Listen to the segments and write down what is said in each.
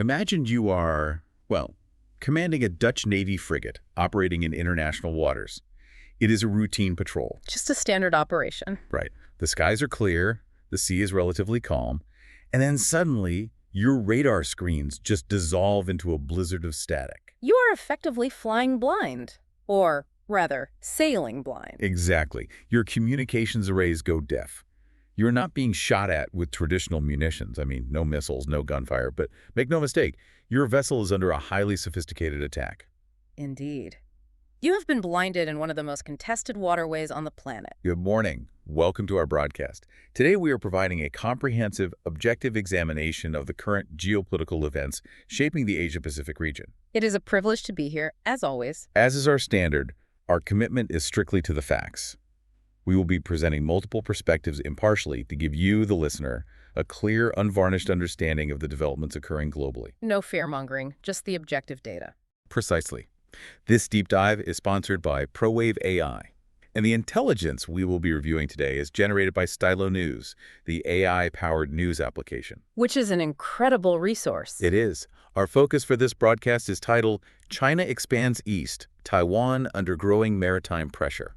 Imagine you are, well, commanding a Dutch Navy frigate operating in international waters. It is a routine patrol. Just a standard operation. Right. The skies are clear, the sea is relatively calm, and then suddenly your radar screens just dissolve into a blizzard of static. You are effectively flying blind. Or, rather, sailing blind. Exactly. Your communications arrays go deaf. You're not being shot at with traditional munitions. I mean, no missiles, no gunfire, but make no mistake, your vessel is under a highly sophisticated attack. Indeed. You have been blinded in one of the most contested waterways on the planet. Good morning. Welcome to our broadcast. Today we are providing a comprehensive, objective examination of the current geopolitical events shaping the Asia-Pacific region. It is a privilege to be here, as always. As is our standard, our commitment is strictly to the facts. We will be presenting multiple perspectives impartially to give you, the listener, a clear, unvarnished understanding of the developments occurring globally. No fear-mongering, just the objective data. Precisely. This deep dive is sponsored by ProWave AI, and the intelligence we will be reviewing today is generated by Stylo News, the AI-powered news application. Which is an incredible resource. It is. Our focus for this broadcast is titled, China Expands East, Taiwan Under Growing Maritime Pressure.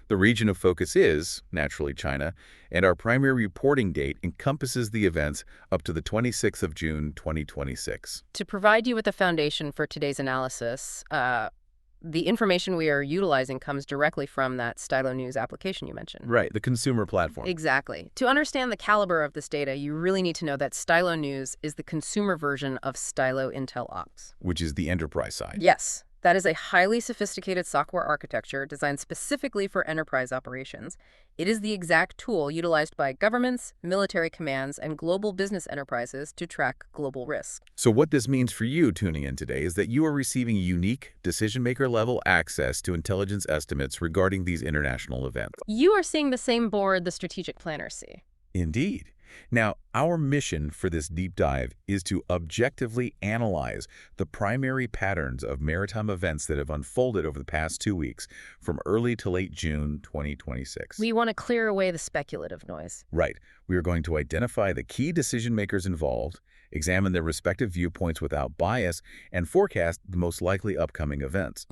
The region of focus is, naturally, China, and our primary reporting date encompasses the events up to the 26th of June, 2026. To provide you with a foundation for today's analysis, the information we are utilizing comes directly from that Stylo News application you mentioned. Right, the consumer platform. Exactly. To understand the caliber of this data, you really need to know that Stylo News is the consumer version of Stylo Intel Ops. Which is the enterprise side. Yes. That is a highly sophisticated software architecture designed specifically for enterprise operations. It is the exact tool utilized by governments, military commands, and global business enterprises to track global risk. So what this means for you tuning in today is that you are receiving unique decision-maker level access to intelligence estimates regarding these international events. You are seeing the same board the strategic planners see. Indeed. Now, our mission for this deep dive is to objectively analyze the primary patterns of maritime events that have unfolded over the past 2 weeks, from early to late June 2026. We want to clear away the speculative noise. Right. We are going to identify the key decision makers involved, examine their respective viewpoints without bias, and forecast the most likely upcoming events,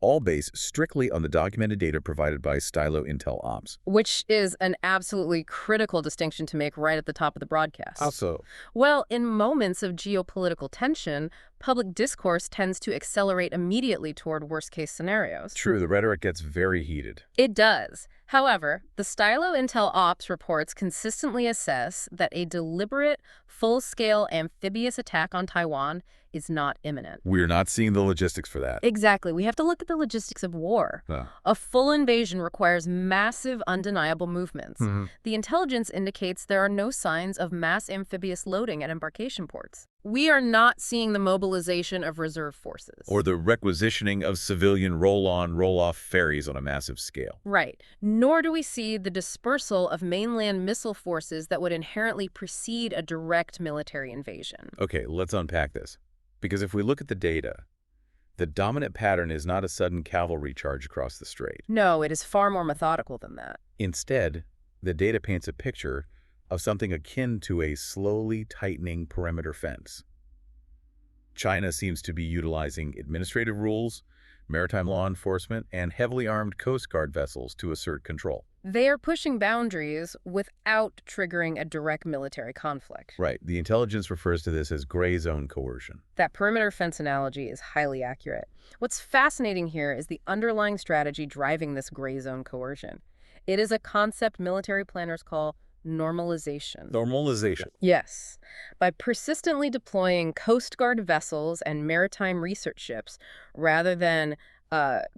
all based strictly on the documented data provided by Stylo Intel Ops. Which is an absolutely critical distinction to make right at the top of the broadcast. How so? Well, in moments of geopolitical tension, public discourse tends to accelerate immediately toward worst-case scenarios. True, the rhetoric gets very heated. It does. However, the Stylo Intel Ops reports consistently assess that a deliberate, full-scale amphibious attack on Taiwan is not imminent. We're not seeing the logistics for that. Exactly. We have to look at the logistics of war. A full invasion requires massive, undeniable movements. The intelligence indicates there are no signs of mass amphibious loading at embarkation ports. We are not seeing the mobilization of reserve forces. Or the requisitioning of civilian roll-on, roll-off ferries on a massive scale. Right. Nor do we see the dispersal of mainland missile forces that would inherently precede a direct military invasion. Okay, let's unpack this. Because if we look at the data, the dominant pattern is not a sudden cavalry charge across the strait. No, it is far more methodical than that. Instead, the data paints a picture of something akin to a slowly tightening perimeter fence. China seems to be utilizing administrative rules, maritime law enforcement, and heavily armed Coast Guard vessels to assert control. They are pushing boundaries without triggering a direct military conflict. Right. The intelligence refers to this as gray zone coercion. That perimeter fence analogy is highly accurate. What's fascinating here is the underlying strategy driving this gray zone coercion. It is a concept military planners call normalization. Normalization. Yes. By persistently deploying Coast Guard vessels and maritime research ships rather than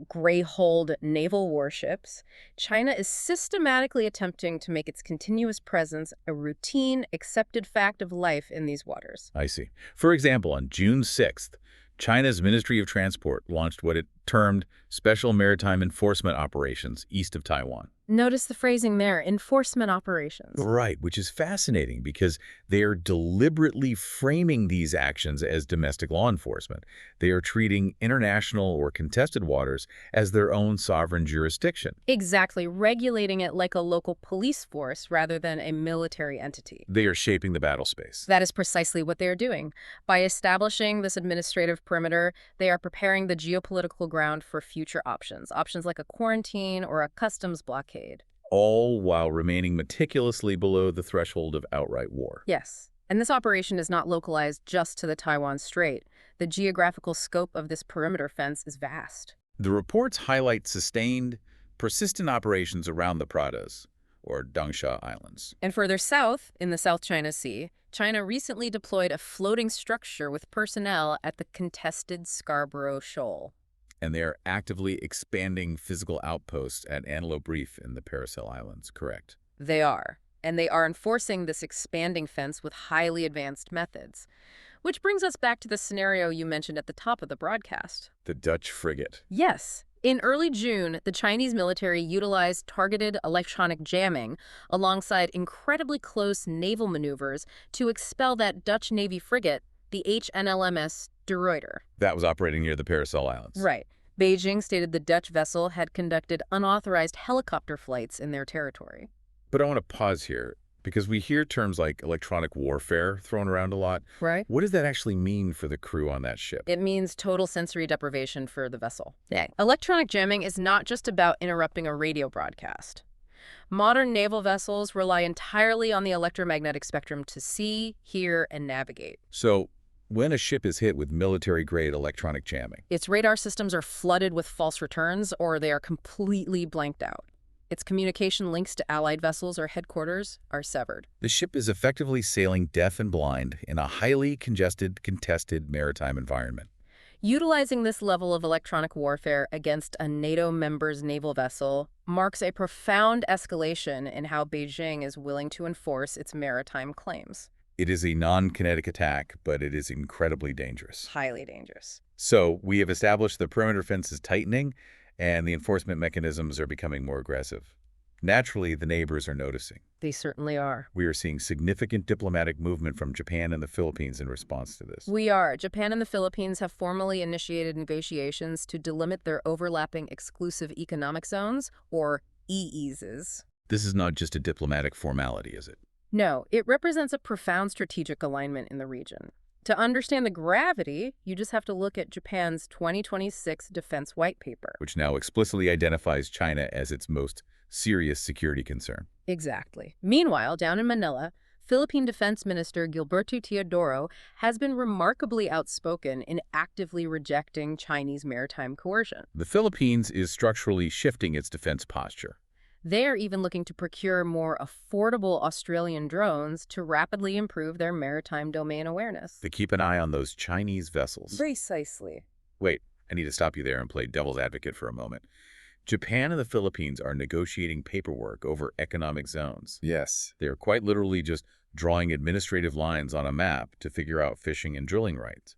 gray-hulled naval warships, China is systematically attempting to make its continuous presence a routine, accepted fact of life in these waters. I see. For example, on June 6th, China's Ministry of Transport launched what it termed Special Maritime Enforcement Operations east of Taiwan. Notice the phrasing there, enforcement operations. Right, which is fascinating because they are deliberately framing these actions as domestic law enforcement. They are treating international or contested waters as their own sovereign jurisdiction. Exactly, regulating it like a local police force rather than a military entity. They are shaping the battle space. That is precisely what they are doing. By establishing this administrative perimeter, they are preparing the geopolitical ground for future options like a quarantine or a customs blockade. All while remaining meticulously below the threshold of outright war. Yes. And this operation is not localized just to the Taiwan Strait. The geographical scope of this perimeter fence is vast. The reports highlight sustained, persistent operations around the Pratas, or Dangsha Islands. And further south, in the South China Sea, China recently deployed a floating structure with personnel at the contested Scarborough Shoal. And they are actively expanding physical outposts at Antelope Reef in the Paracel Islands, correct? They are. And they are enforcing this expanding fence with highly advanced methods. Which brings us back to the scenario you mentioned at the top of the broadcast. The Dutch frigate. Yes. In early June, the Chinese military utilized targeted electronic jamming alongside incredibly close naval maneuvers to expel that Dutch Navy frigate, the HNLMS De Ruyter. That was operating near the Paracel Islands. Right. Beijing stated the Dutch vessel had conducted unauthorized helicopter flights in their territory. But I want to pause here, because we hear terms like electronic warfare thrown around a lot. Right. What does that actually mean for the crew on that ship? It means total sensory deprivation for the vessel. Yeah. Electronic jamming is not just about interrupting a radio broadcast. Modern naval vessels rely entirely on the electromagnetic spectrum to see, hear, and navigate. So, when a ship is hit with military-grade electronic jamming, Its radar systems are flooded with false returns, or they are completely blanked out. Its communication links to allied vessels or headquarters are severed. the ship is effectively sailing deaf and blind in a highly congested, contested maritime environment. Utilizing this level of electronic warfare against a NATO member's naval vessel marks a profound escalation in how Beijing is willing to enforce its maritime claims. It is a non-kinetic attack, but it is incredibly dangerous. Highly dangerous. So, we have established the perimeter fence is tightening, and the enforcement mechanisms are becoming more aggressive. Naturally, the neighbors are noticing. They certainly are. We are seeing significant diplomatic movement from Japan and the Philippines in response to this. We are. Japan and the Philippines have formally initiated negotiations to delimit their overlapping exclusive economic zones, or EEZs. This is not just a diplomatic formality, is it? No, it represents a profound strategic alignment in the region. To understand the gravity, you just have to look at Japan's 2026 Defense White Paper. Which now explicitly identifies China as its most serious security concern. Exactly. Meanwhile, down in Manila, Philippine Defense Minister Gilberto Teodoro has been remarkably outspoken in actively rejecting Chinese maritime coercion. The Philippines is structurally shifting its defense posture. They are even looking to procure more affordable Australian drones to rapidly improve their maritime domain awareness. They keep an eye on those Chinese vessels. Precisely. Wait, I need to stop you there and play devil's advocate for a moment. Japan and the Philippines are negotiating paperwork over economic zones. Yes. They are quite literally just drawing administrative lines on a map to figure out fishing and drilling rights.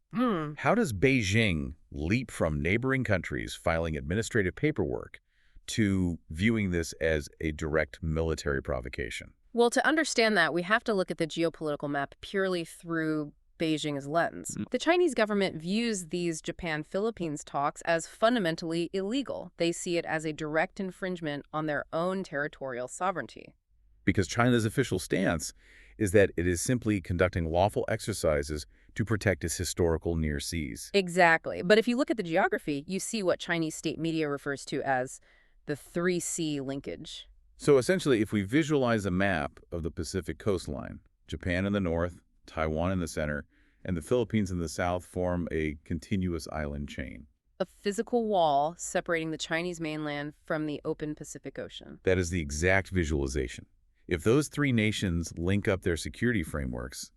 How does Beijing leap from neighboring countries filing administrative paperwork to viewing this as a direct military provocation? Well, to understand that, we have to look at the geopolitical map purely through Beijing's lens. The Chinese government views these Japan-Philippines talks as fundamentally illegal. They see it as a direct infringement on their own territorial sovereignty. Because China's official stance is that it is simply conducting lawful exercises to protect its historical near seas. Exactly. But if you look at the geography, you see what Chinese state media refers to as the 3C linkage. So essentially, if we visualize a map of the Pacific coastline, Japan in the north, Taiwan in the center, and the Philippines in the south form a continuous island chain. A physical wall separating the Chinese mainland from the open Pacific Ocean. That is the exact visualization. If those three nations link up their security frameworks,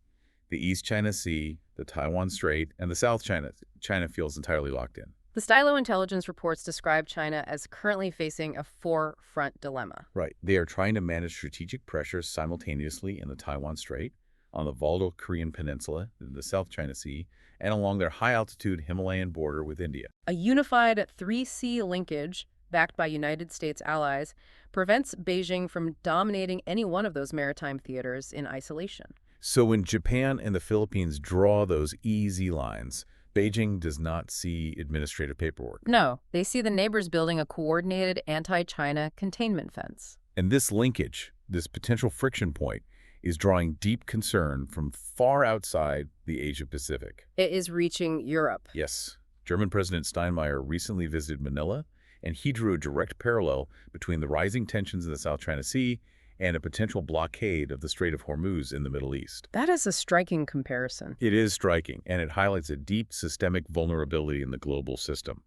the East China Sea, the Taiwan Strait, and the South China feels entirely locked in. The Stylo intelligence reports describe China as currently facing a four-front dilemma. Right. They are trying to manage strategic pressures simultaneously in the Taiwan Strait, on the Valdo-Korean Peninsula, in the South China Sea, and along their high-altitude Himalayan border with India. A unified 3C linkage backed by United States allies, prevents Beijing from dominating any one of those maritime theaters in isolation. So when Japan and the Philippines draw those easy lines, Beijing does not see administrative paperwork. No, they see the neighbors building a coordinated anti-China containment fence. And this linkage, this potential friction point, is drawing deep concern from far outside the Asia-Pacific. It is reaching Europe. Yes, German President Steinmeier recently visited Manila, and he drew a direct parallel between the rising tensions in the South China Sea and a potential blockade of the Strait of Hormuz in the Middle East. That is a striking comparison. It is striking, and it highlights a deep systemic vulnerability in the global system.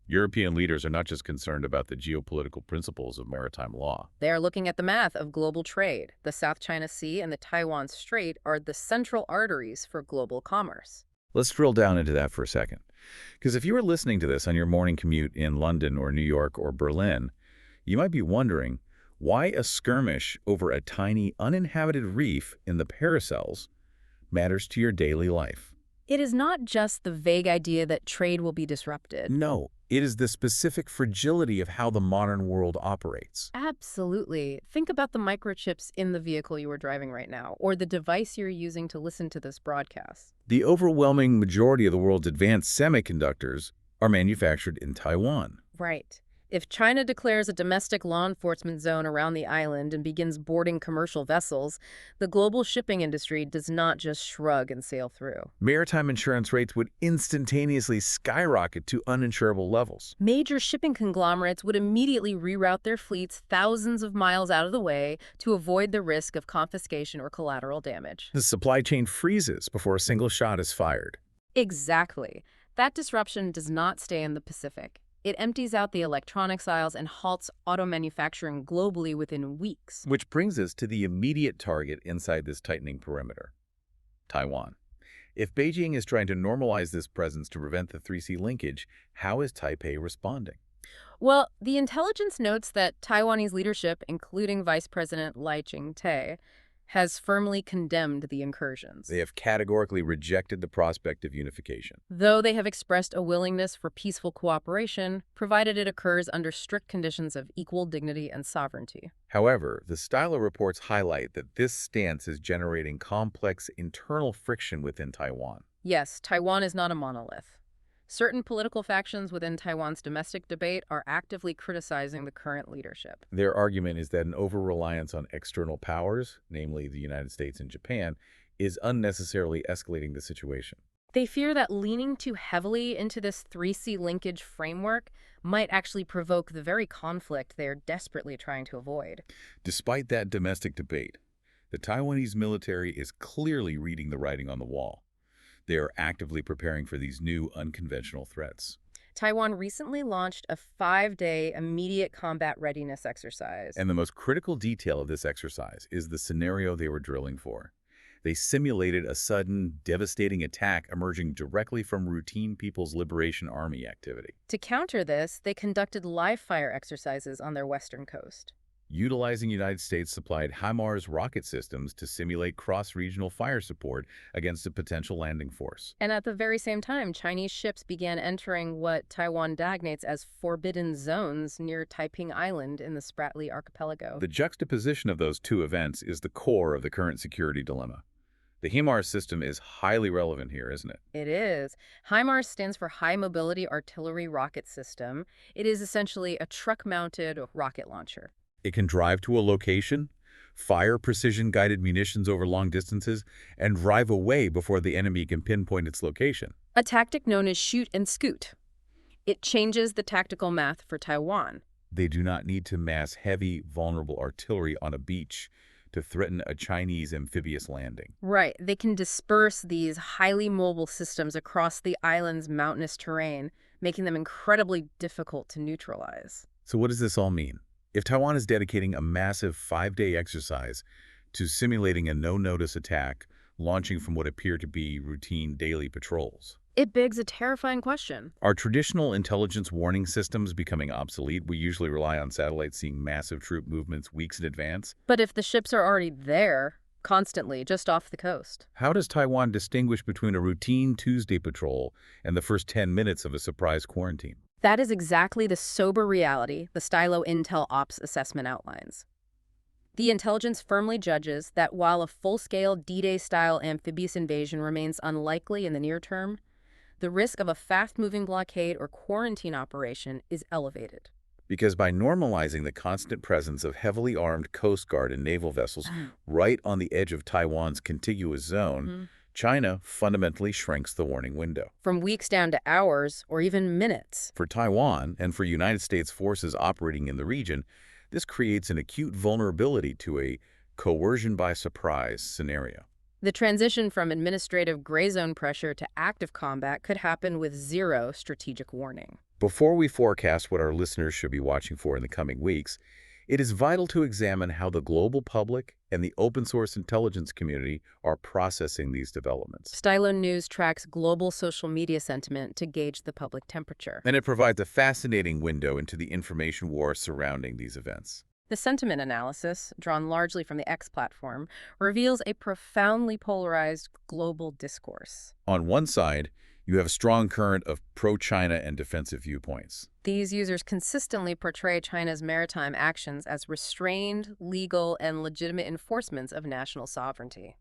European leaders are not just concerned about the geopolitical principles of maritime law. They are looking at the math of global trade. The South China Sea and the Taiwan Strait are the central arteries for global commerce. Let's drill down into that for a second. Because if you were listening to this on your morning commute in London or New York or Berlin, you might be wondering why a skirmish over a tiny uninhabited reef in the Paracels matters to your daily life. It is not just the vague idea that trade will be disrupted. No, it is the specific fragility of how the modern world operates. Absolutely. Think about the microchips in the vehicle you are driving right now, or the device you're using to listen to this broadcast. The overwhelming majority of the world's advanced semiconductors are manufactured in Taiwan. Right. If China declares a domestic law enforcement zone around the island and begins boarding commercial vessels, the global shipping industry does not just shrug and sail through. Maritime insurance rates would instantaneously skyrocket to uninsurable levels. Major shipping conglomerates would immediately reroute their fleets thousands of miles out of the way to avoid the risk of confiscation or collateral damage. The supply chain freezes before a single shot is fired. Exactly. That disruption does not stay in the Pacific. It empties out the electronics aisles and halts auto manufacturing globally within weeks. Which brings us to the immediate target inside this tightening perimeter: Taiwan. If Beijing is trying to normalize this presence to prevent the 3C linkage, how is Taipei responding? Well, the intelligence notes that Taiwanese leadership, including Vice President Lai Ching-te, has firmly condemned the incursions. They have categorically rejected the prospect of unification. Though they have expressed a willingness for peaceful cooperation, provided it occurs under strict conditions of equal dignity and sovereignty. However, the Stylo reports highlight that this stance is generating complex internal friction within Taiwan. Yes, Taiwan is not a monolith. Certain political factions within Taiwan's domestic debate are actively criticizing the current leadership. Their argument is that an over-reliance on external powers, namely the United States and Japan, is unnecessarily escalating the situation. They fear that leaning too heavily into this 3C linkage framework might actually provoke the very conflict they are desperately trying to avoid. Despite that domestic debate, the Taiwanese military is clearly reading the writing on the wall. They are actively preparing for these new unconventional threats. Taiwan recently launched a 5-day immediate combat readiness exercise. And the most critical detail of this exercise is the scenario they were drilling for. They simulated a sudden, devastating attack emerging directly from routine People's Liberation Army activity. To counter this, they conducted live-fire exercises on their western coast. Utilizing United States-supplied HIMARS rocket systems to simulate cross-regional fire support against a potential landing force. And at the very same time, Chinese ships began entering what Taiwan designates as forbidden zones near Taiping Island in the Spratly Archipelago. The juxtaposition of those two events is the core of the current security dilemma. The HIMARS system is highly relevant here, isn't it? It is. HIMARS stands for High Mobility Artillery Rocket System. It is essentially a truck-mounted rocket launcher. It can drive to a location, fire precision-guided munitions over long distances, and drive away before the enemy can pinpoint its location. A tactic known as shoot and scoot. It changes the tactical math for Taiwan. They do not need to mass heavy, vulnerable artillery on a beach to threaten a Chinese amphibious landing. Right. They can disperse these highly mobile systems across the island's mountainous terrain, making them incredibly difficult to neutralize. So what does this all mean? If Taiwan is dedicating a massive 5-day exercise to simulating a no-notice attack, launching from what appear to be routine daily patrols, it begs a terrifying question. are traditional intelligence warning systems becoming obsolete? We usually rely on satellites seeing massive troop movements weeks in advance. But if the ships are already there, constantly, just off the coast? How does Taiwan distinguish between a routine Tuesday patrol and the first 10 minutes of a surprise quarantine? That is exactly the sober reality the Stylo Intel Ops assessment outlines. The intelligence firmly judges that while a full-scale D-Day-style amphibious invasion remains unlikely in the near term, the risk of a fast-moving blockade or quarantine operation is elevated. Because by normalizing the constant presence of heavily armed Coast Guard and naval vessels right on the edge of Taiwan's contiguous zone, Mhm. China fundamentally shrinks the warning window. From weeks down to hours or even minutes. For Taiwan and for United States forces operating in the region, this creates an acute vulnerability to a coercion by surprise scenario. The transition from administrative gray zone pressure to active combat could happen with zero strategic warning. Before we forecast what our listeners should be watching for in the coming weeks, it is vital to examine how the global public and the open-source intelligence community are processing these developments. Stylo News tracks global social media sentiment to gauge the public temperature. And it provides a fascinating window into the information war surrounding these events. The sentiment analysis, drawn largely from the X platform, reveals a profoundly polarized global discourse. On one side, you have a strong current of pro-China and defensive viewpoints. These users consistently portray China's maritime actions as restrained, legal, and legitimate enforcements of national sovereignty.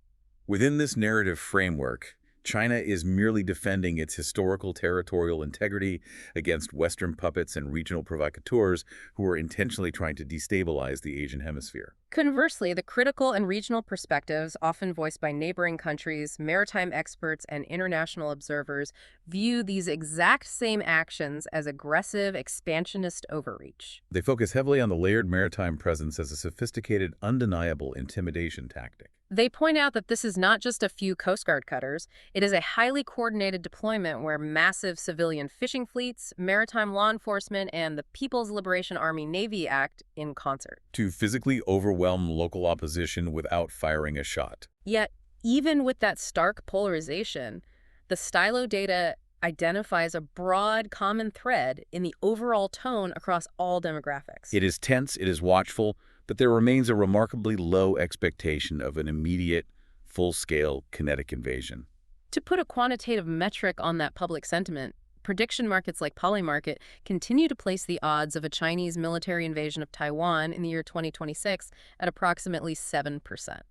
Within this narrative framework, China is merely defending its historical territorial integrity against Western puppets and regional provocateurs who are intentionally trying to destabilize the Asian hemisphere. Conversely, the critical and regional perspectives, often voiced by neighboring countries, maritime experts, and international observers, view these exact same actions as aggressive, expansionist overreach. They focus heavily on the layered maritime presence as a sophisticated, undeniable intimidation tactic. They point out that this is not just a few Coast Guard cutters. It is a highly coordinated deployment where massive civilian fishing fleets, maritime law enforcement, and the People's Liberation Army Navy act in concert. To physically overwhelm local opposition without firing a shot. Yet, even with that stark polarization, the Stylo data identifies a broad common thread in the overall tone across all demographics. It is tense, it is watchful, but there remains a remarkably low expectation of an immediate, full-scale kinetic invasion. To put a quantitative metric on that public sentiment, prediction markets like Polymarket continue to place the odds of a Chinese military invasion of Taiwan in the year 2026 at approximately 7%.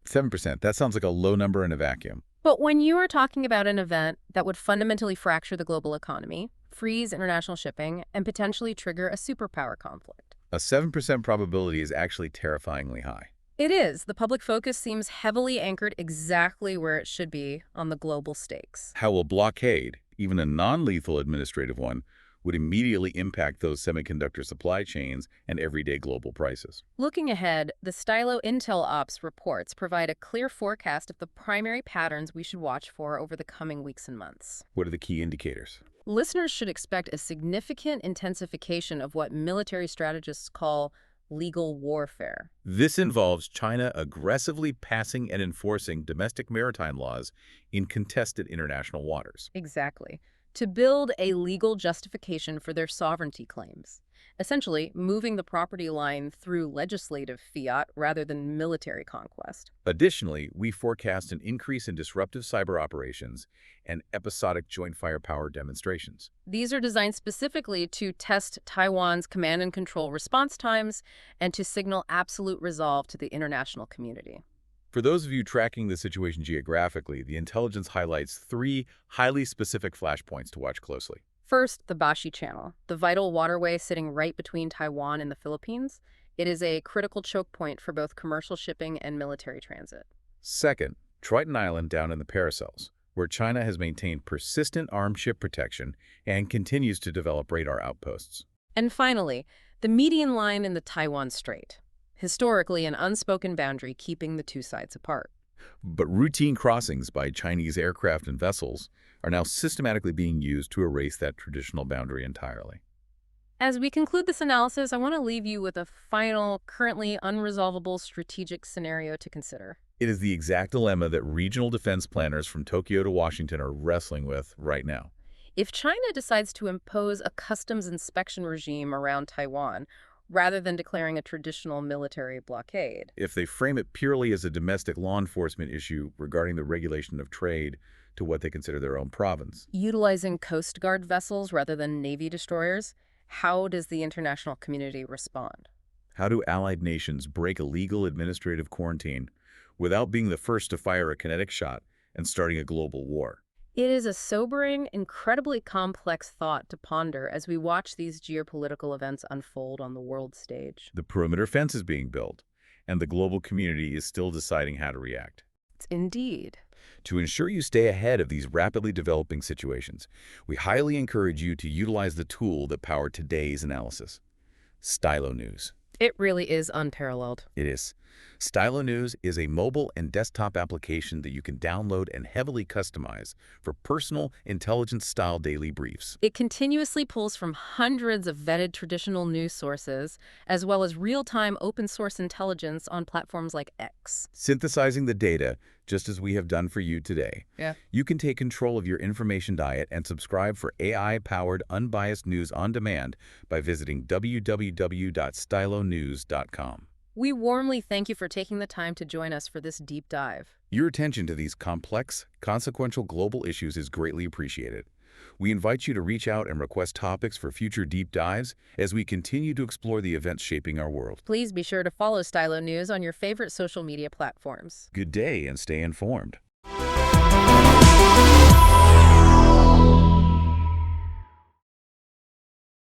7%, that sounds like a low number in a vacuum. But when you are talking about an event that would fundamentally fracture the global economy, freeze international shipping, and potentially trigger a superpower conflict, A 7% probability is actually terrifyingly high. it is. The public focus seems heavily anchored exactly where it should be on the global stakes. How a blockade, even a non-lethal administrative one, would immediately impact those semiconductor supply chains and everyday global prices. Looking ahead, the Stylo Intel Ops reports provide a clear forecast of the primary patterns we should watch for over the coming weeks and months. What are the key indicators? Listeners should expect a significant intensification of what military strategists call legal warfare. This involves China aggressively passing and enforcing domestic maritime laws in contested international waters. Exactly. To build a legal justification for their sovereignty claims, essentially moving the property line through legislative fiat rather than military conquest. Additionally, we forecast an increase in disruptive cyber operations and episodic joint firepower demonstrations. These are designed specifically to test Taiwan's command and control response times and to signal absolute resolve to the international community. For those of you tracking the situation geographically, the intelligence highlights 3 highly specific flashpoints to watch closely. First, the Bashi Channel, the vital waterway sitting right between Taiwan and the Philippines. It is a critical choke point for both commercial shipping and military transit. Second, Triton Island down in the Paracels, where China has maintained persistent armed ship protection and continues to develop radar outposts. And finally, the median line in the Taiwan Strait, historically an unspoken boundary keeping the two sides apart. But routine crossings by Chinese aircraft and vessels are now systematically being used to erase that traditional boundary entirely. As we conclude this analysis, I want to leave you with a final, currently unresolvable strategic scenario to consider. It is the exact dilemma that regional defense planners from Tokyo to Washington are wrestling with right now. If China decides to impose a customs inspection regime around Taiwan, rather than declaring a traditional military blockade. If they frame it purely as a domestic law enforcement issue regarding the regulation of trade to what they consider their own province. Utilizing Coast Guard vessels rather than Navy destroyers, How does the international community respond? How do allied nations break a legal administrative quarantine without being the first to fire a kinetic shot and starting a global war? It is a sobering, incredibly complex thought to ponder as we watch these geopolitical events unfold on the world stage. The perimeter fence is being built, and the global community is still deciding how to react. Indeed. To ensure you stay ahead of these rapidly developing situations, we highly encourage you to utilize the tool that powered today's analysis, Stylo News. It really is unparalleled. It is. Stylo News is a mobile and desktop application that you can download and heavily customize for personal, intelligence-style daily briefs. It continuously pulls from hundreds of vetted traditional news sources, as well as real-time open-source intelligence on platforms like X. Synthesizing the data, just as we have done for you today. Yeah. You can take control of your information diet and subscribe for AI-powered unbiased news on demand by visiting www.stylonews.com. We warmly thank you for taking the time to join us for this deep dive. Your attention to these complex, consequential global issues is greatly appreciated. We invite you to reach out and request topics for future deep dives as we continue to explore the events shaping our world. Please be sure to follow Stylo News on your favorite social media platforms. Good day and stay informed.